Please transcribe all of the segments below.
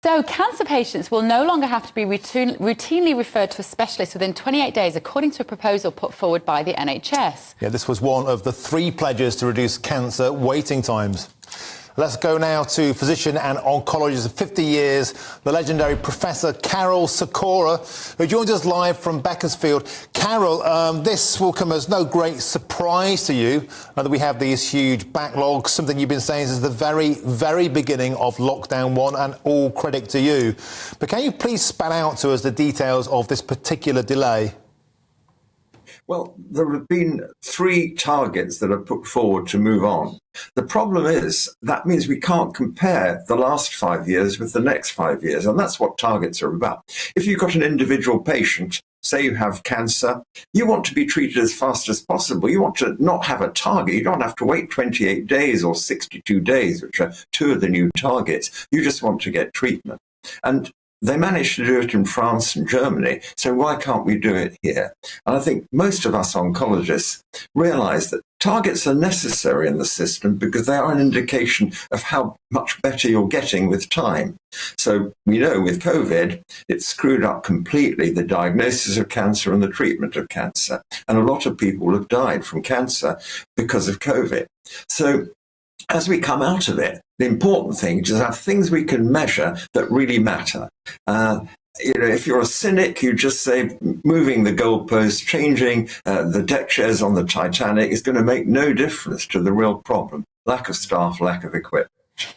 So cancer patients will no longer have to be routinely referred to a specialist within 28 days, according to a proposal put forward by the NHS. Yeah, this was one of the 3 pledges to reduce cancer waiting times. Let's go now to physician and oncologist of 50 years, the legendary Professor Karol Sikora, who joins us live from Beaconsfield. Karol, this will come as no great surprise to you that we have these huge backlogs, something you've been saying since the very, very beginning of lockdown 1, and all credit to you. But can you please spell out to us the details of this particular delay? Well, there have been 3 targets that are put forward to move on. The problem is that means we can't compare the last 5 years with the next 5 years, and that's what targets are about. If you've got an individual patient, say you have cancer, you want to be treated as fast as possible. You want to not have a target. You don't have to wait 28 days or 62 days, which are 2 of the new targets. You just want to get treatment. And they managed to do it in France and Germany, so why can't we do it here? And I think most of us oncologists realize that targets are necessary in the system because they are an indication of how much better you're getting with time. So we know with COVID, it screwed up completely the diagnosis of cancer and the treatment of cancer. And a lot of people have died from cancer because of COVID. So as we come out of it, the important thing is to have things we can measure that really matter. If you're a cynic, you just say moving the goalposts, changing the deck chairs on the Titanic is going to make no difference to the real problem: lack of staff, lack of equipment.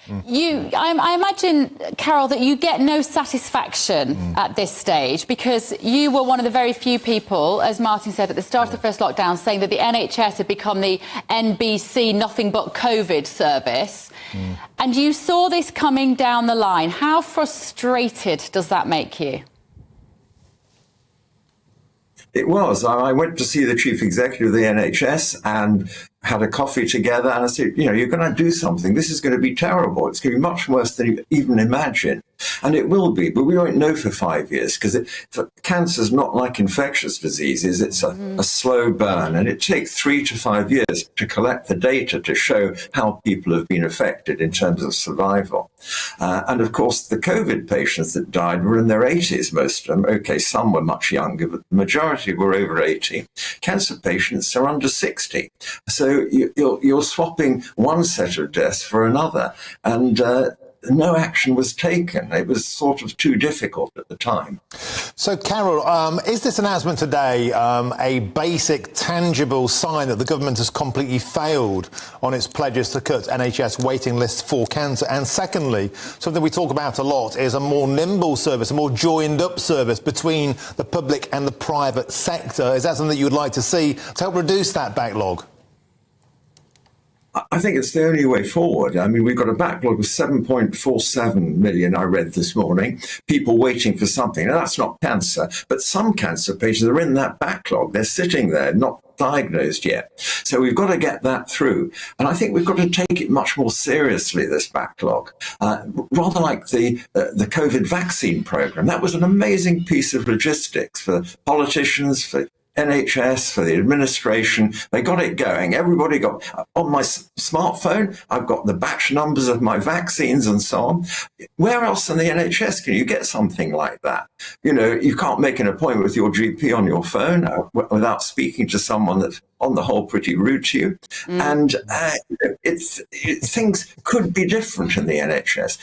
I imagine, Karol, that you get no satisfaction at this stage because you were one of the very few people, as Martin said at the start of the first lockdown, saying that the NHS had become the NBC nothing but COVID service. And you saw this coming down the line. How frustrated does that make you? It was. I went to see the chief executive of the NHS and had a coffee together, and I said, you're going to do something. This is going to be terrible. It's going to be much worse than you even imagine. And it will be, but we won't know for 5 years because cancer is not like infectious diseases. It's a slow burn, and it takes 3 to 5 years to collect the data to show how people have been affected in terms of survival. And of course, the COVID patients that died were in their 80s, most of them. Okay, some were much younger, but the majority were over 80. Cancer patients are under 60. So you're swapping one set of deaths for another, and no action was taken. It was sort of too difficult at the time. So, Karol, is this announcement today a basic, tangible sign that the government has completely failed on its pledges to cut NHS waiting lists for cancer? And secondly, something we talk about a lot is a more nimble service, a more joined-up service between the public and the private sector. Is that something that you would like to see to help reduce that backlog? I think it's the only way forward. I mean, we've got a backlog of 7.47 million, I read this morning, people waiting for something. Now, that's not cancer, but some cancer patients are in that backlog. They're sitting there, not diagnosed yet. So we've got to get that through. And I think we've got to take it much more seriously, this backlog. Rather like the COVID vaccine program. That was an amazing piece of logistics for politicians, for NHS, for the administration. They got it going. Everybody got on my smartphone. I've got the batch numbers of my vaccines and so on. Where else in the NHS can you get something like that? You can't make an appointment with your GP on your phone without speaking to someone that's on the whole pretty rude to you. And things could be different in the NHS.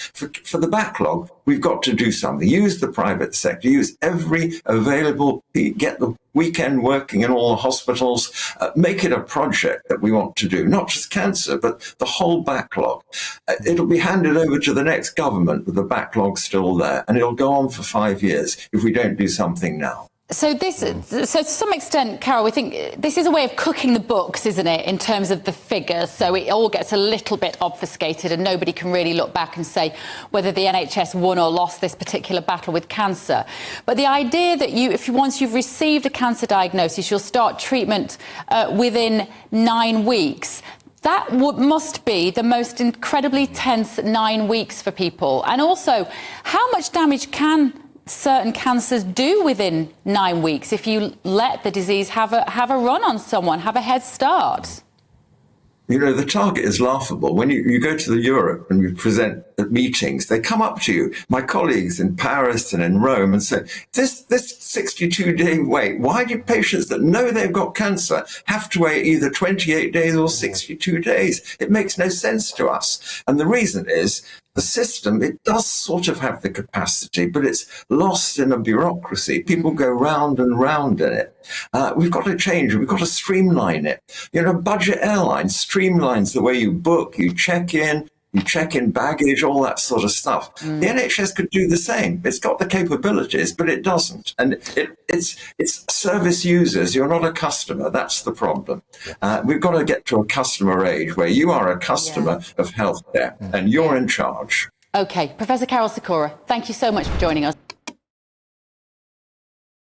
For the backlog, we've got to do something. Use the private sector, use every available, get the weekend working in all the hospitals, make it a project that we want to do, not just cancer, but the whole backlog. It'll be handed over to the next government with the backlog still there, and it'll go on for 5 years if we don't do something now. So to some extent, Karol, we think this is a way of cooking the books, isn't it, in terms of the figures? So it all gets a little bit obfuscated and nobody can really look back and say whether the NHS won or lost this particular battle with cancer. But the idea that once you've received a cancer diagnosis, you'll start treatment within 9 weeks. That must be the most incredibly tense 9 weeks for people. And also, how much damage can certain cancers do within 9 weeks if you let the disease have a run on someone, have a head start? You know, the target is laughable. When you go to Europe and you present at meetings, they come up to you, my colleagues in Paris and in Rome, and say, this 62-day wait, why do patients that know they've got cancer have to wait either 28 days or 62 days? It makes no sense to us. And the reason is, the system, it does sort of have the capacity, but it's lost in a bureaucracy. People go round and round in it. We've got to change it. We've got to streamline it. You know, budget airline streamlines the way you book, you check in baggage, all that sort of stuff. The NHS could do the same. It's got the capabilities, but it doesn't. And it's service users. You're not a customer. That's the problem. We've got to get to a customer age where you are a customer of healthcare and you're in charge. OK, Professor Karol Sikora, thank you so much for joining us.